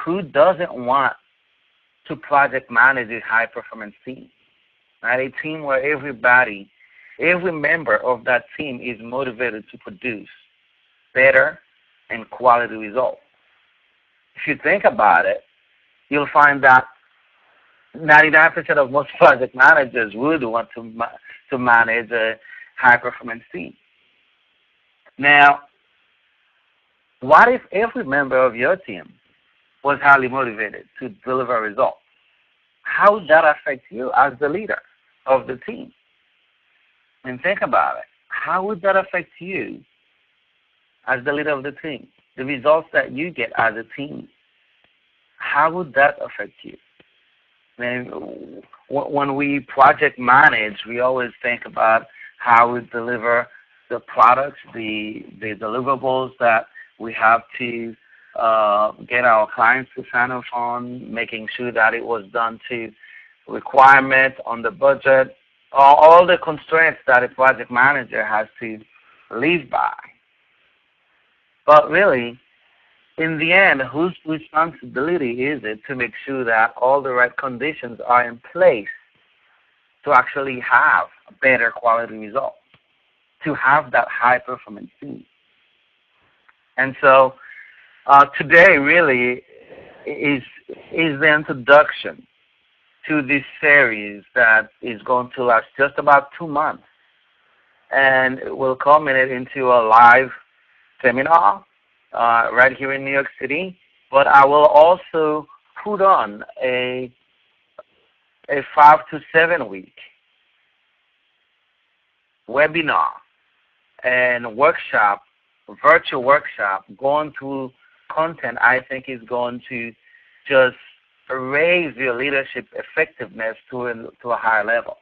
who doesn't want to project manage a high performance team? Right? A team where every member of that team is motivated to produce better and quality results. If you think about it, you'll find that 99% of most project managers would want to manage a high performance team. Now, what if every member of your team was highly motivated to deliver results? How would that affect you as the leader of the team? And think about it. How would that affect you as the leader of the team? The results that you get as a team, how would that affect you? And when we project manage, we always think about how we deliver the products, the deliverables that we have to get our clients to sign off on, making sure that it was done to requirement on the budget, all the constraints that a project manager has to live by. But really, in the end, whose responsibility is it to make sure that all the right conditions are in place to actually have better quality results, to have that high performance team? And so today really is the introduction to this series that is going to last just about 2 months, and it will culminate into a live seminar right here in New York City. But I will also put on a 5 to 7 week webinar and workshop, virtual workshop, going through content I think is going to just raise your leadership effectiveness to a higher level.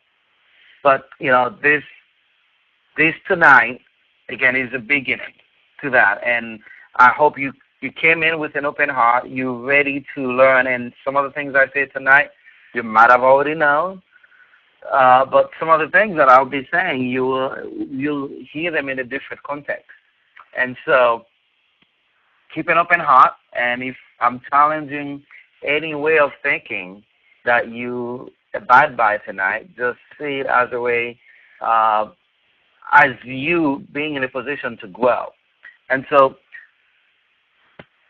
But this tonight again is a beginning to that, and I hope you came in with an open heart. You're ready to learn, and some of the things I say tonight you might have already known, but some of the things that I'll be saying you'll hear them in a different context. And so keep an open heart, and if I'm challenging any way of thinking that you abide by tonight, just see it as a way, as you being in a position to grow. And so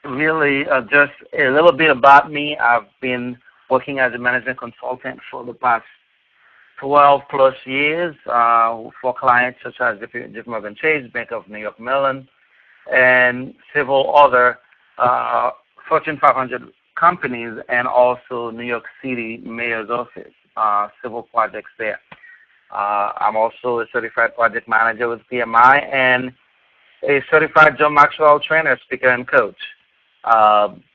really just a little bit about me. I've been working as a management consultant for the past 12 plus years for clients such as JP Morgan Chase, Bank of New York Mellon, and several other Fortune 500 companies, and also New York City Mayor's Office, civil projects there. I'm also a certified project manager with PMI and a certified John Maxwell trainer, speaker, and coach.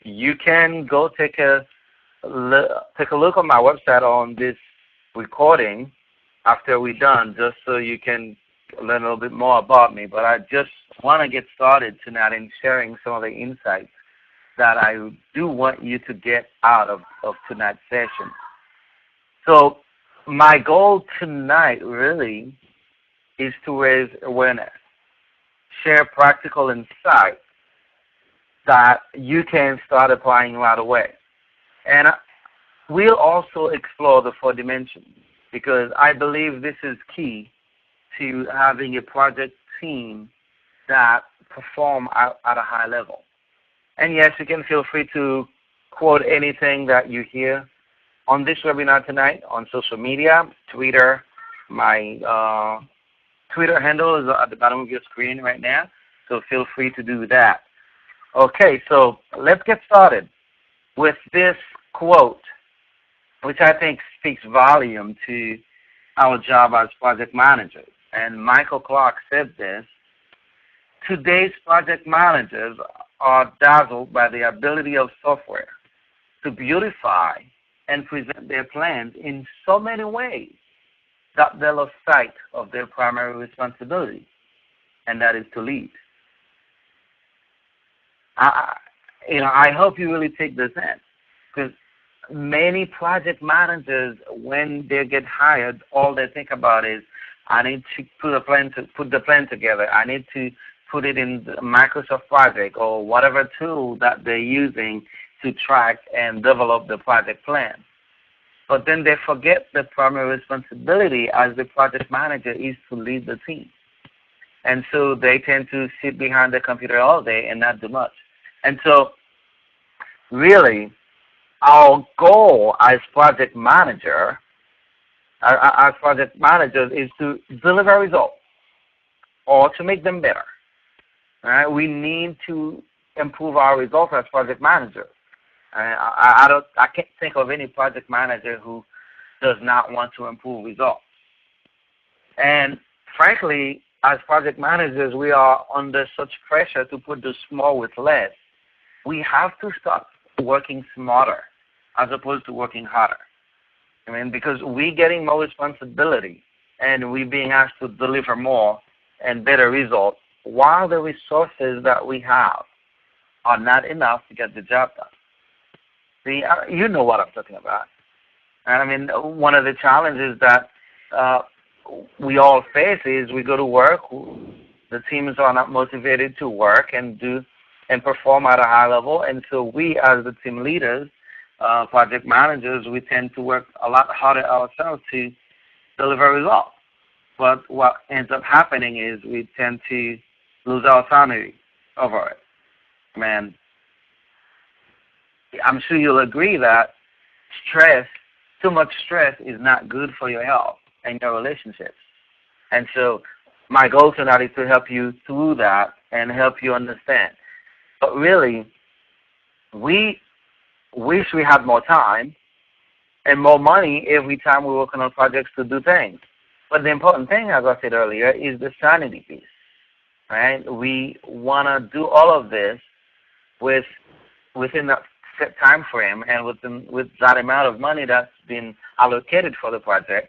You can go take a look on my website on this recording after we're done, just so you can learn a little bit more about me. But I just want to get started tonight in sharing some of the insights that I do want you to get out of tonight's session. So my goal tonight really is to raise awareness, share practical insight that you can start applying right away. And we'll also explore the 4 dimensions, because I believe this is key to having a project team that perform at a high level. And yes, you can feel free to quote anything that you hear on this webinar tonight on social media, Twitter. My Twitter handle is at the bottom of your screen right now, so feel free to do that. Okay, so let's get started with this quote, which I think speaks volume to our job as project managers. And Michael Clark said this: "Today's project managers are dazzled by the ability of software to beautify and present their plans in so many ways that they lose sight of their primary responsibility, and that is to lead." I hope you really take this in, because many project managers, when they get hired, all they think about is, I need to put the plan together. I need to put it in the Microsoft Project or whatever tool that they're using to track and develop the project plan. But then they forget the primary responsibility as the project manager is to lead the team. And so they tend to sit behind the computer all day and not do much. And so really, our goal as project managers is to deliver results or to make them better. All right? We need to improve our results as project managers. I can't think of any project manager who does not want to improve results. And frankly, as project managers, we are under such pressure to produce more with less. We have to start working smarter as opposed to working harder. I mean, because we're getting more responsibility and we're being asked to deliver more and better results while the resources that we have are not enough to get the job done. See, you know what I'm talking about. And I mean, one of the challenges that we all face is we go to work, the teams are not motivated to work and do and perform at a high level, and so we as the team leaders, project managers, we tend to work a lot harder ourselves to deliver results. But what ends up happening is we tend to lose our sanity over it. Man, I'm sure you'll agree that too much stress is not good for your health and your relationships. And so my goal tonight is to help you through that and help you understand. But really, we wish we had more time and more money every time we're working on projects to do things. But the important thing, as I said earlier, is the sanity piece, right? We want to do all of this within that set time frame and with that amount of money that's been allocated for the project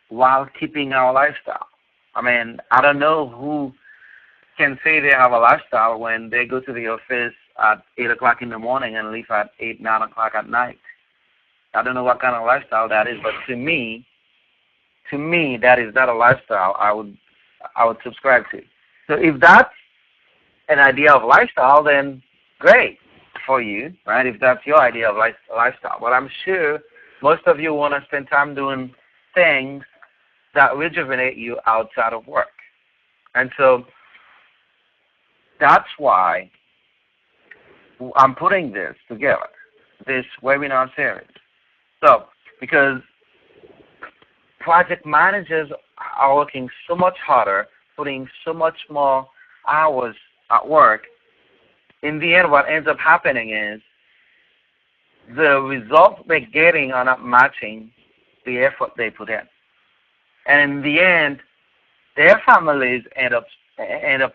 while keeping our lifestyle. I mean, I don't know who can say they have a lifestyle when they go to the office at 8 o'clock in the morning and leave at 8, 9 o'clock at night. I don't know what kind of lifestyle that is, but to me, that is not a lifestyle I would subscribe to. So if that's an idea of lifestyle, then great for you, right? If that's your idea of lifestyle. But I'm sure most of you want to spend time doing things that rejuvenate you outside of work. And so that's why I'm putting this together, this webinar series. So, because project managers are working so much harder, putting so much more hours at work, in the end what ends up happening is the results they're getting are not matching the effort they put in. And in the end, their families end up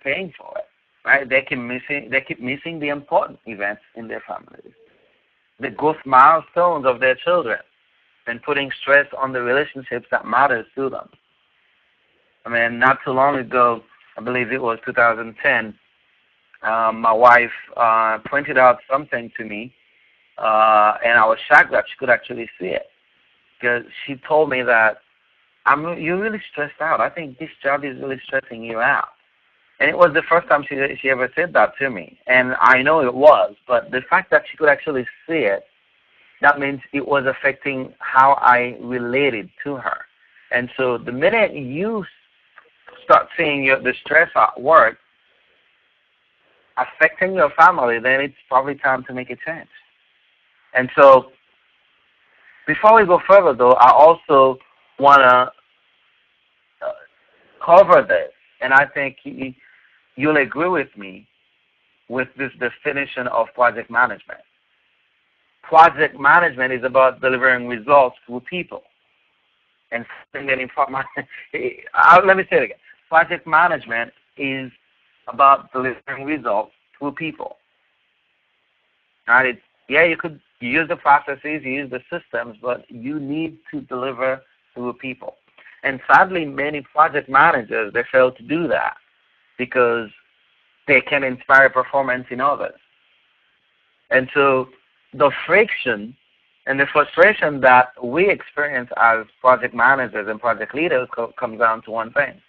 paying for it, right? They keep missing the important events in their families, the growth milestones of their children, and putting stress on the relationships that matters to them. I mean, not too long ago, I believe it was 2010, my wife pointed out something to me, and I was shocked that she could actually see it, because she told me that you're really stressed out. I think this job is really stressing you out. And it was the first time she ever said that to me. And I know it was, but the fact that she could actually see it, that means it was affecting how I related to her. And so the minute you start seeing the stress at work affecting your family, then it's probably time to make a change. And so before we go further, though, I also want to cover this, and I think you'll agree with me with this definition of project management. Project management is about delivering results through people. And let me say it again. Project management is about delivering results through people. Right? You could use the processes, you use the systems, but you need to deliver through people. And sadly, many project managers, they fail to do that because they can inspire performance in others. And so the friction and the frustration that we experience as project managers and project leaders comes down to one thing,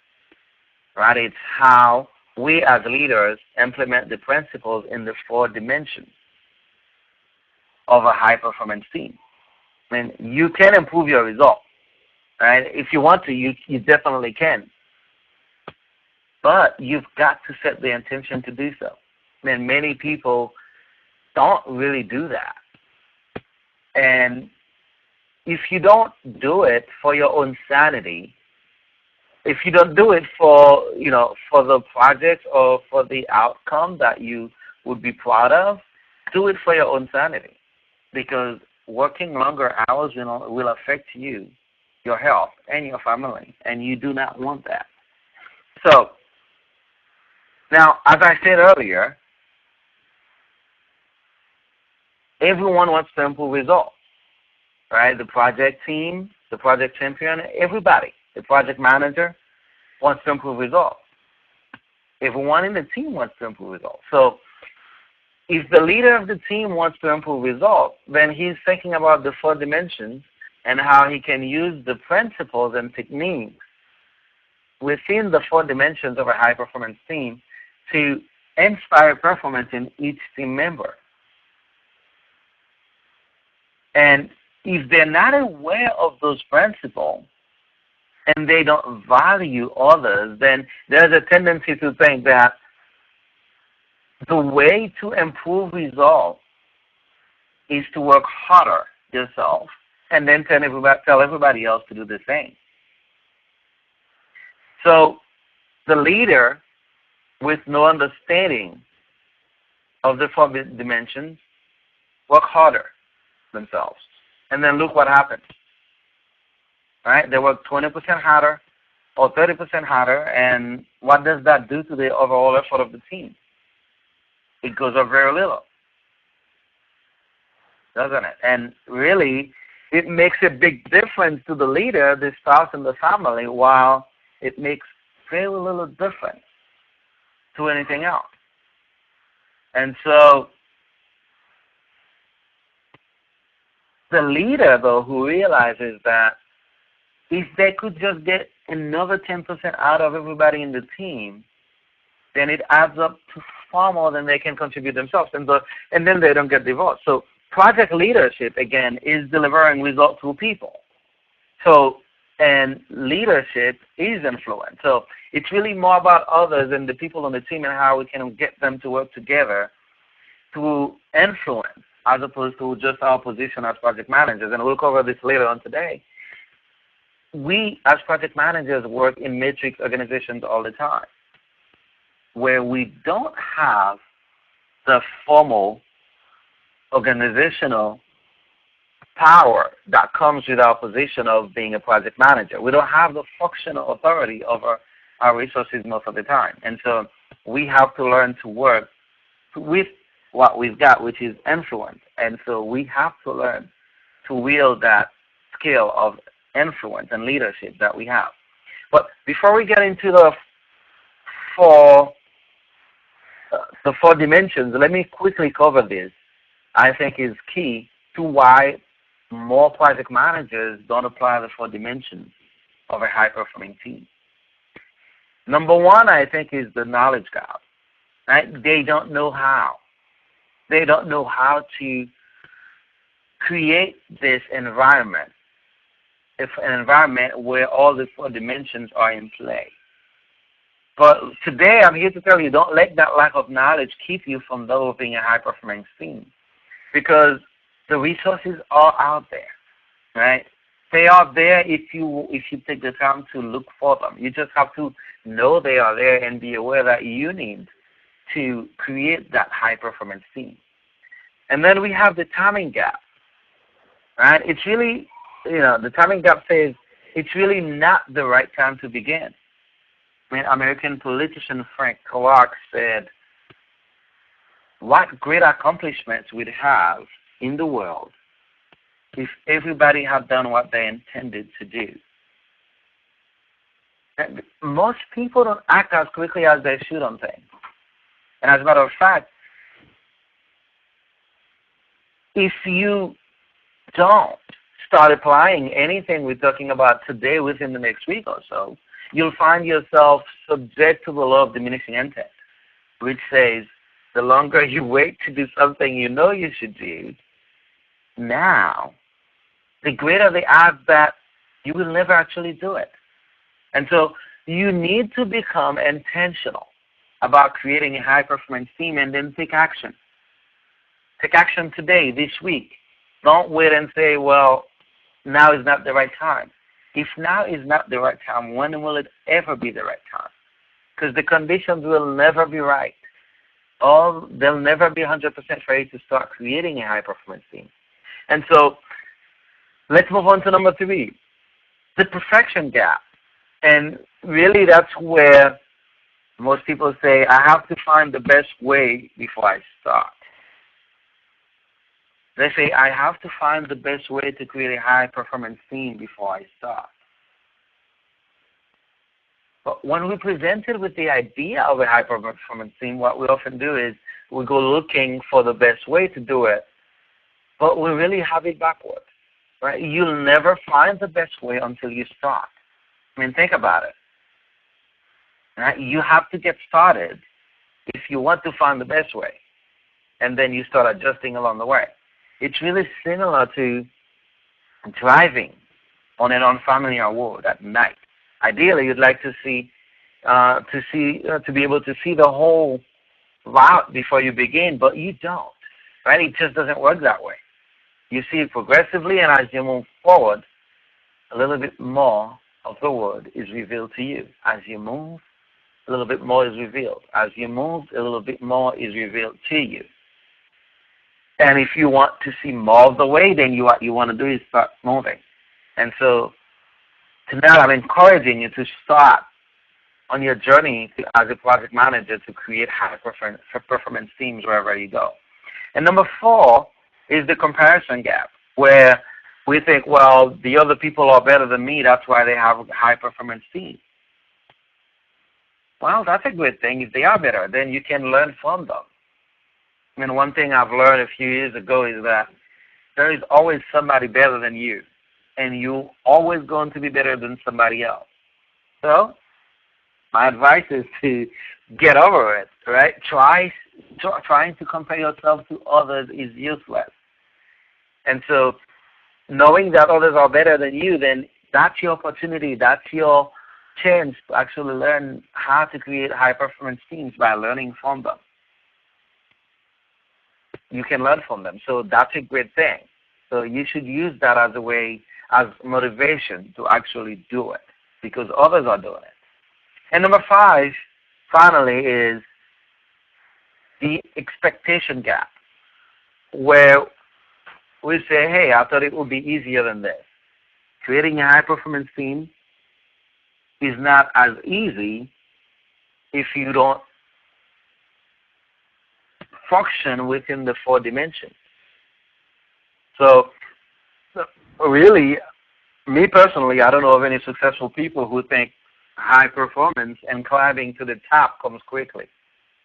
right? It's how we as leaders implement the principles in the 4 dimensions. of a high-performance team. I mean, you can improve your result, right? If you want to, you definitely can. But you've got to set the intention to do so. I mean, many people don't really do that. And if you don't do it for your own sanity, if you don't do it for, for the project or for the outcome that you would be proud of, do it for your own sanity. Because working longer hours will affect you, your health, and your family, and you do not want that. So, now, as I said earlier, everyone wants to improve results, right? The project team, the project champion, everybody, the project manager wants to improve results. Everyone in the team wants to improve results. So if the leader of the team wants to improve results, then he's thinking about the 4 dimensions and how he can use the principles and techniques within the 4 dimensions of a high-performance team to inspire performance in each team member. And if they're not aware of those principles and they don't value others, then there's a tendency to think that the way to improve results is to work harder yourself and then tell everybody else to do the same. So the leader with no understanding of the 4 dimensions work harder themselves. And then look what happens. Right? They work 20% harder or 30% harder, and what does that do to the overall effort of the team? It goes up very little, doesn't it? And really, it makes a big difference to the leader, the spouse, and the family, while it makes very little difference to anything else. And so the leader, though, who realizes that if they could just get another 10% out of everybody in the team, then it adds up to far more than they can contribute themselves, and then they don't get divorced. So project leadership, again, is delivering results to people. So, and leadership is influence. So it's really more about others and the people on the team and how we can get them to work together to influence, as opposed to just our position as project managers. And we'll cover this later on today. We, as project managers, work in matrix organizations all the time, where we don't have the formal organizational power that comes with our position of being a project manager. We don't have the functional authority over our resources most of the time. And so we have to learn to work with what we've got, which is influence. And so we have to learn to wield that skill of influence and leadership that we have. But before we get into the four dimensions, let me quickly cover this. I think is key to why more project managers don't apply the 4 dimensions of a high-performing team. Number 1, I think, is the knowledge gap. Right? They don't know how. They don't know how to create this environment, if an environment where all the 4 dimensions are in play. But today, I'm here to tell you, don't let that lack of knowledge keep you from developing a high-performing team, because the resources are out there, right? They are there if you take the time to look for them. You just have to know they are there and be aware that you need to create that high-performance team. And then we have the timing gap, right? It's really, the timing gap says it's really not the right time to begin. I mean, American politician Frank Clark said, what great accomplishments we'd have in the world if everybody had done what they intended to do. And most people don't act as quickly as they should on things. And as a matter of fact, if you don't start applying anything we're talking about today within the next week or so, you'll find yourself subject to the law of diminishing intent, which says the longer you wait to do something you know you should do, now, the greater the odds that you will never actually do it. And so you need to become intentional about creating a high-performance team and then take action. Take action today, this week. Don't wait and say, well, now is not the right time. If now is not the right time, when will it ever be the right time? Because the conditions will never be right. They'll never be 100% for you to start creating a high-performance team. And so let's move on to number 3, the perfection gap. And really that's where most people say, I have to find the best way before I start. They say, I have to find the best way to create a high-performance team before I start. But when we're presented with the idea of a high-performance team, what we often do is we go looking for the best way to do it, but we really have it backwards. Right? You'll never find the best way until you start. I mean, think about it. Right? You have to get started if you want to find the best way, and then you start adjusting along the way. It's really similar to driving on an unfamiliar road at night. Ideally, you'd like to be able to see the whole route before you begin, but you don't. Right? It just doesn't work that way. You see it progressively, and as you move forward, a little bit more of the word is revealed to you. As you move, a little bit more is revealed. As you move, a little bit more is revealed to you. And if you want to see more of the way, then what you want to do is start moving. And so tonight I'm encouraging you to start on your journey as a project manager to create high-performance teams wherever you go. And number 4 is the comparison gap, where we think, well, the other people are better than me, that's why they have a high-performance team. Well, that's a good thing. If they are better, then you can learn from them. I mean, one thing I've learned a few years ago is that there is always somebody better than you, and you're always going to be better than somebody else. So my advice is to get over it, right? Trying to compare yourself to others is useless. And so knowing that others are better than you, then that's your opportunity, that's your chance to actually learn how to create high-performance teams by learning from them. You can learn from them. So that's a great thing. So you should use that as a way, as motivation to actually do it, because others are doing it. And number 5, finally, is the expectation gap, where we say, hey, I thought it would be easier than this. Creating a high-performance team is not as easy if you don't function within the 4 dimensions. So really, me personally, I don't know of any successful people who think high performance and climbing to the top comes quickly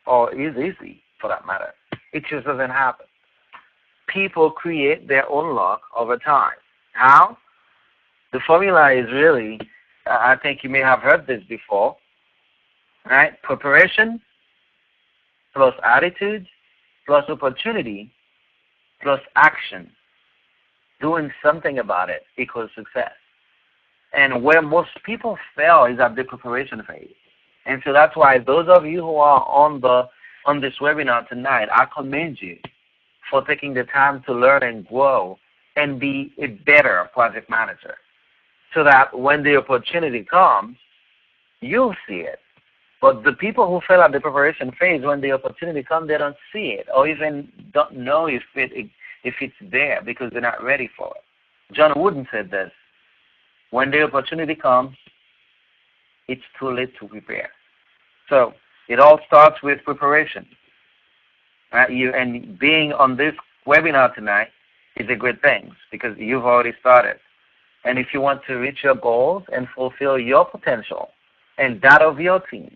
or is easy, for that matter. It just doesn't happen. People create their own luck over time. How? The formula is really, I think you may have heard this before, right? Preparation plus attitude plus opportunity plus action. Doing something about it equals success. And where most people fail is at the preparation phase. And so that's why those of you who are on this webinar tonight, I commend you for taking the time to learn and grow and be a better project manager, so that when the opportunity comes, you'll see it. But the people who fail at the preparation phase, when the opportunity comes, they don't see it or even don't know if it's there because they're not ready for it. John Wooden said this: when the opportunity comes, it's too late to prepare. So it all starts with preparation. And being on this webinar tonight is a good thing because you've already started. And if you want to reach your goals and fulfill your potential and that of your team,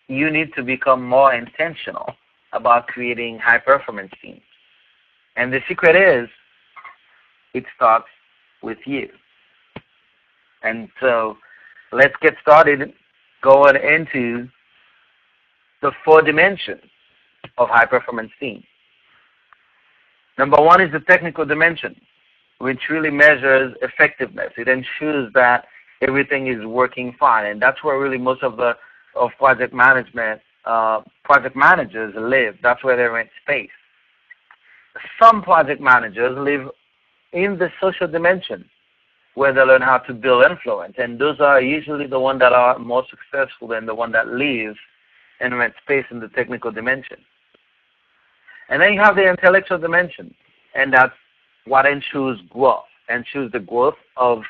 you need to become more intentional about creating high-performance teams. And the secret is, it starts with you. And so let's get started going into the 4 dimensions of high-performance teams. Number one is the technical dimension, which really measures effectiveness. It ensures that everything is working fine, and that's where really most of project management project managers live. That's where they rent space. Some project managers live in the social dimension, where they learn how to build influence, and those are usually the ones that are more successful than the one that live and rent space in the technical dimension. And then you have the intellectual dimension, and that's what ensures growth, ensures the growth of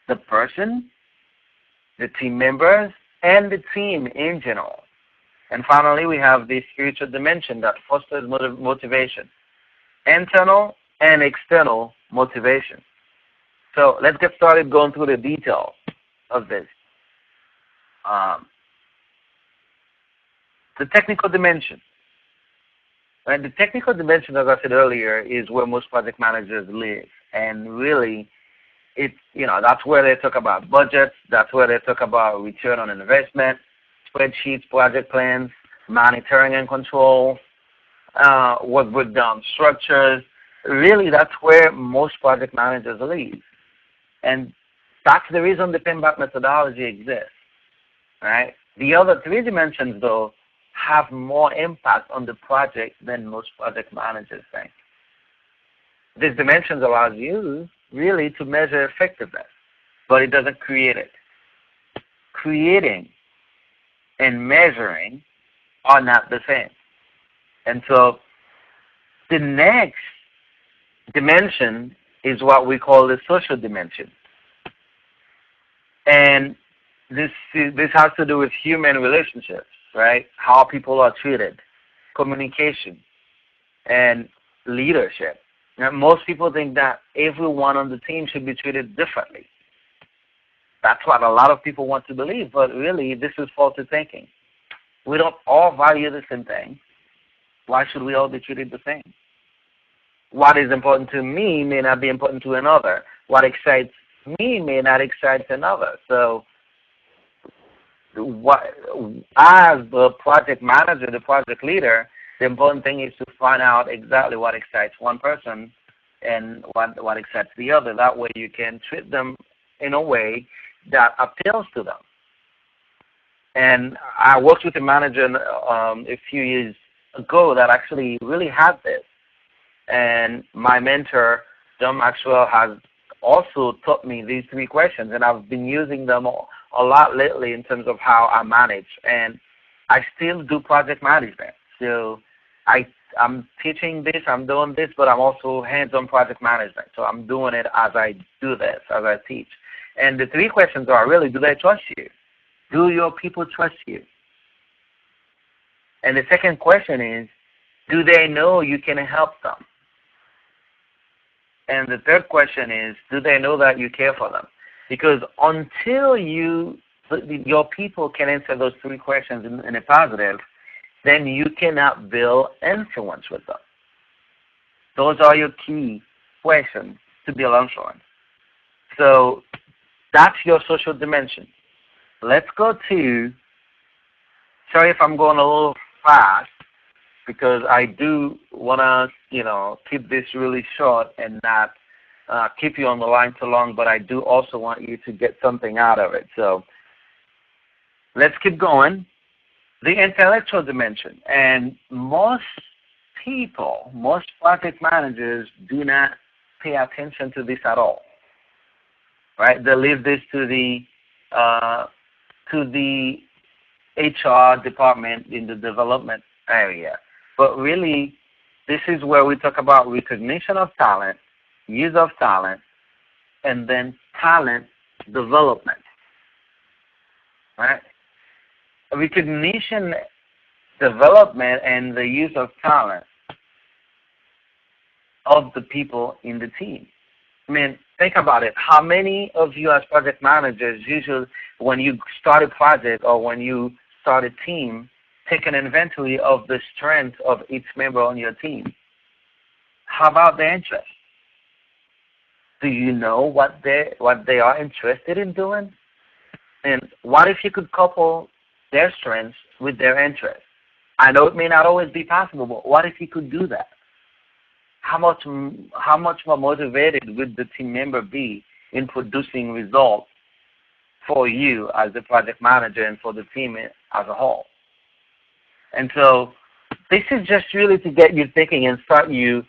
the person, the team members, and the team in general. And finally, we have the spiritual dimension that fosters motivation, internal and external motivation. So let's get started going through the details of this. The technical dimension. And the technical dimension, as I said earlier, is where most project managers live. And really, that's where they talk about budgets, that's where they talk about return on investment, spreadsheets, project plans, monitoring and control, work breakdown structures. Really, that's where most project managers live. And that's the reason the PMBOK methodology exists, right? The other three dimensions, though, have more impact on the project than most project managers think. These dimensions allows you really to measure effectiveness, but it doesn't create it. Creating and measuring are not the same. And so the next dimension is what we call the social dimension. And this has to do with human relationships, right? How people are treated, communication, and leadership. Now, most people think that everyone on the team should be treated differently. That's what a lot of people want to believe, but really this is faulty thinking. We don't all value the same thing. Why should we all be treated the same? What is important to me may not be important to another. What excites me may not excite another. So as the project manager, the project leader, the important thing is to find out exactly what excites one person and what excites the other. That way you can treat them in a way that appeals to them. And I worked with a manager a few years ago that actually really had this. And my mentor, John Maxwell, has also taught me these three questions, and I've been using them a lot lately in terms of how I manage. And I still do project management. So I'm teaching this, I'm doing this, but I'm also hands-on project management. So I'm doing it as I do this, as I teach. And the three questions are really, do they trust you? Do your people trust you? And the second question is, do they know you can help them? And the third question is, do they know that you care for them? Because until your people can answer those three questions in a positive, then you cannot build influence with them. Those are your key questions to build influence. So that's your social dimension. Let's go to, sorry if I'm going a little fast, because I do want to, keep this really short and not keep you on the line too long, but I do also want you to get something out of it. So let's keep going. The intellectual dimension. And most people, most project managers do not pay attention to this at all, right? They leave this to the HR department in the development area. But really, this is where we talk about recognition of talent, use of talent, and then talent development, right? Recognition, development, and the use of talent of the people in the team. I mean, think about it. How many of you as project managers usually, when you start a project or when you start a team, take an inventory of the strength of each member on your team? How about their interest? Do you know what they are interested in doing? And what if you could couple their strengths with their interests? I know it may not always be possible, but what if you could do that? how much more motivated would the team member be in producing results for you as the project manager and for the team as a whole? And so this is just really to get you thinking and start you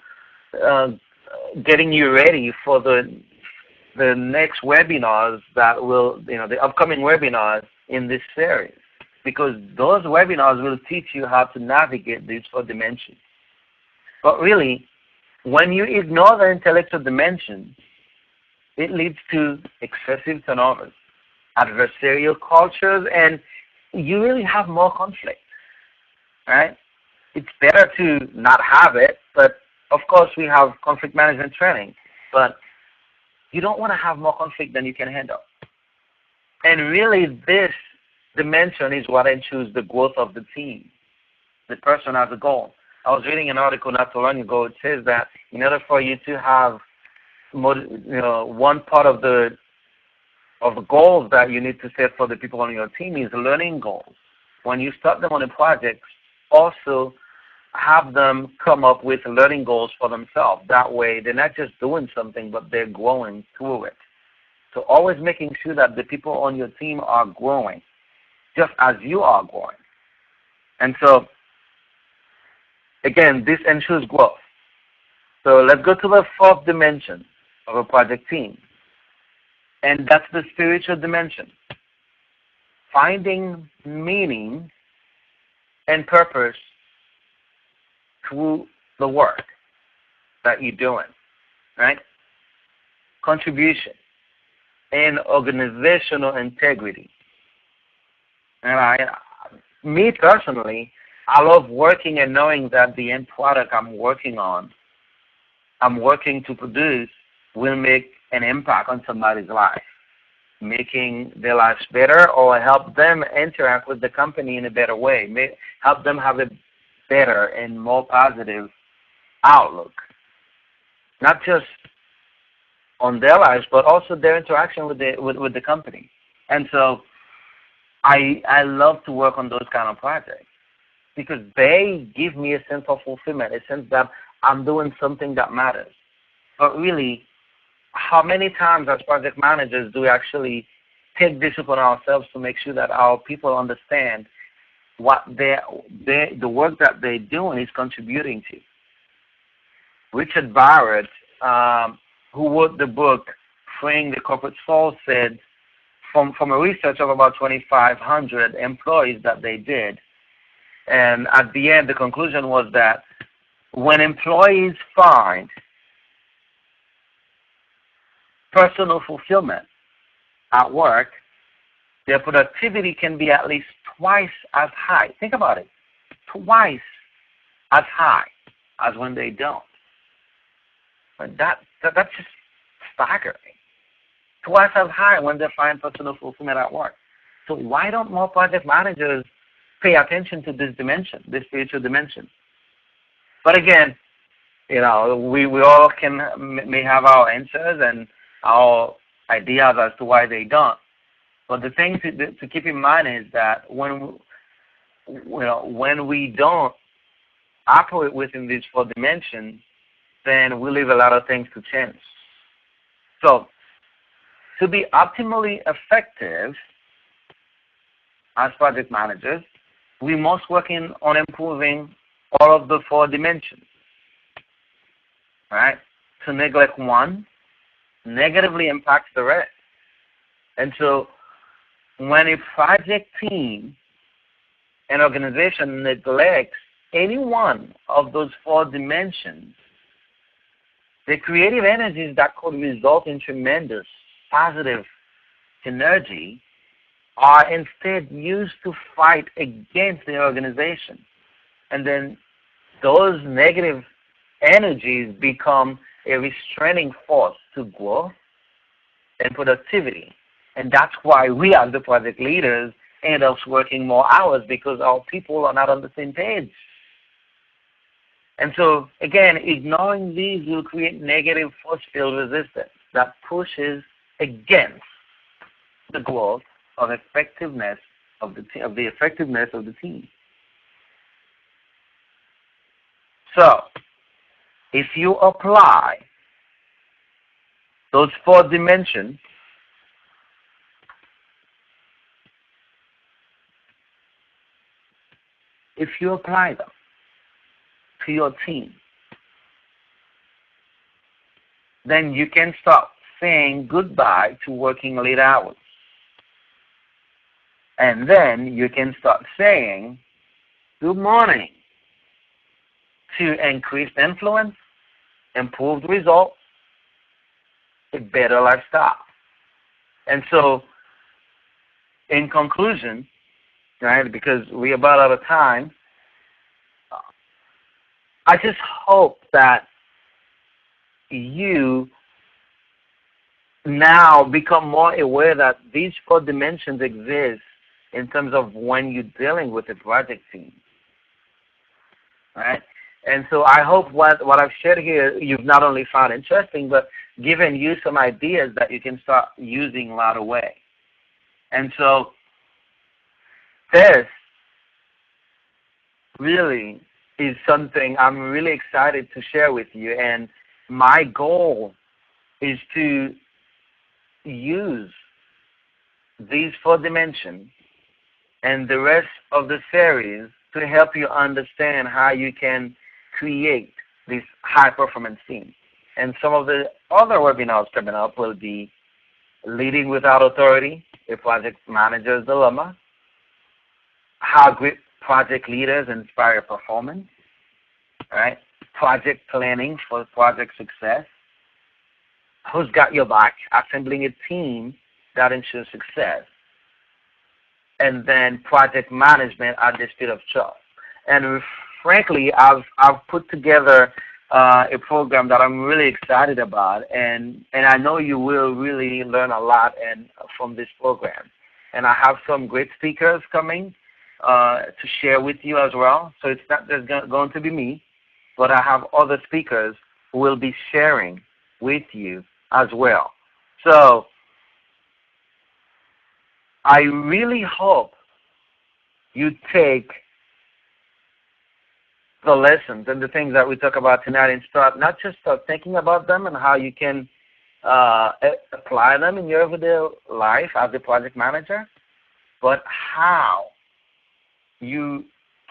getting you ready for the next webinars that will, the upcoming webinars in this series, because those webinars will teach you how to navigate these 4 dimensions. But really, when you ignore the intellectual dimension, it leads to excessive turnovers, adversarial cultures, and you really have more conflict, right? It's better to not have it, but of course we have conflict management training, but you don't want to have more conflict than you can handle. And really this dimension is what ensures the growth of the team. The person has a goal. I was reading an article not too long ago. It says that in order for you to have one part of the goals that you need to set for the people on your team is learning goals. When you start them on a project, also have them come up with learning goals for themselves. That way they're not just doing something, but they're growing through it. So always making sure that the people on your team are growing, just as you are growing. And so, again, this ensures growth. So let's go to the 4th dimension of a project team, and that's the spiritual dimension. Finding meaning and purpose through the work that you're doing, right? Contribution and organizational integrity. And me personally, I love working and knowing that the end product I'm working to produce, will make an impact on somebody's life, making their lives better or help them interact with the company in a better way, help them have a better and more positive outlook, not just on their lives, but also their interaction with the company. And so I love to work on those kind of projects because they give me a sense of fulfillment, a sense that I'm doing something that matters. But really, how many times as project managers do we actually take this upon ourselves to make sure that our people understand what the work that they're doing is contributing to? Richard Barrett, who wrote the book Freeing the Corporate Soul, said from a research of about 2,500 employees that they did, and at the end the conclusion was that when employees find personal fulfillment at work, their productivity can be at least twice as high. Think about it. Twice as high as when they don't. But that's just staggering. Twice as high when they find personal fulfillment at work. So why don't more project managers pay attention to this dimension, this spiritual dimension? But again, we all may have our answers and our ideas as to why they don't. But the thing to keep in mind is that when we don't operate within these 4 dimensions, then we leave a lot of things to chance. So to be optimally effective as project managers, we must work on improving all of the 4 dimensions. Right? To neglect one negatively impacts the rest. And so when a project team, an organization neglects any one of those 4 dimensions, the creative energies that could result in tremendous positive energy are instead used to fight against the organization. And then those negative energies become a restraining force to growth and productivity. And that's why we as the project leaders end up working more hours, because our people are not on the same page. And so, again, ignoring these will create negative force field resistance that pushes against the growth of effectiveness of the effectiveness of the team. So, if you apply those 4 dimensions, if you apply them to your team, then you can start saying goodbye to working late hours. And then you can start saying good morning to increased influence, improved results, a better lifestyle. And so, in conclusion, right, because we're about out of time, I just hope that you now become more aware that these 4 dimensions exist in terms of when you're dealing with a project team, right? And so I hope what I've shared here you've not only found interesting, but given you some ideas that you can start using right away. And so this really is something I'm really excited to share with you. And my goal is to use these 4 dimensions and the rest of the series to help you understand how you can create this high-performance team. And some of the other webinars coming up will be Leading Without Authority, a Project Manager's Dilemma, How Great Project Leaders Inspire Performance, right? Project Planning for Project Success, Who's Got Your Back, Assembling a Team that ensures success, and then Project Management at the Speed of Trust. And frankly, I've put together a program that I'm really excited about, and I know you will really learn a lot from this program. And I have some great speakers coming to share with you as well. So it's not just going to be me, but I have other speakers who will be sharing with you as well. So I really hope you take the lessons and the things that we talk about tonight and not just start thinking about them and how you can apply them in your everyday life as a project manager, but how you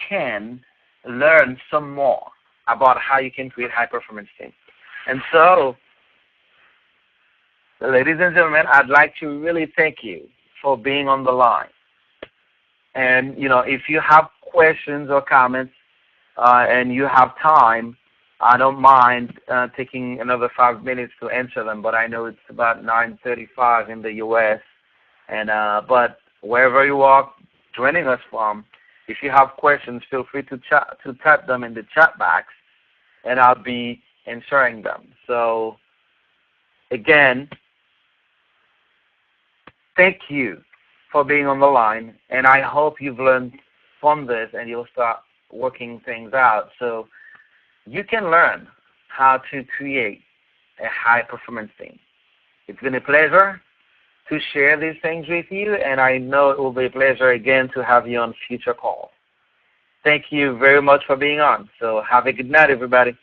can learn some more about how you can create high-performance teams. And so, ladies and gentlemen, I'd like to really thank you for being on the line. And, if you have questions or comments and you have time, I don't mind taking another 5 minutes to answer them, but I know it's about 9:35 in the U.S. And but wherever you are joining us from, if you have questions, feel free to type them in the chat box, and I'll be answering them. So, again, thank you for being on the line, and I hope you've learned from this and you'll start working things out so you can learn how to create a high-performance team. It's been a pleasure to share these things with you, and I know it will be a pleasure again to have you on future calls. Thank you very much for being on. So have a good night, everybody.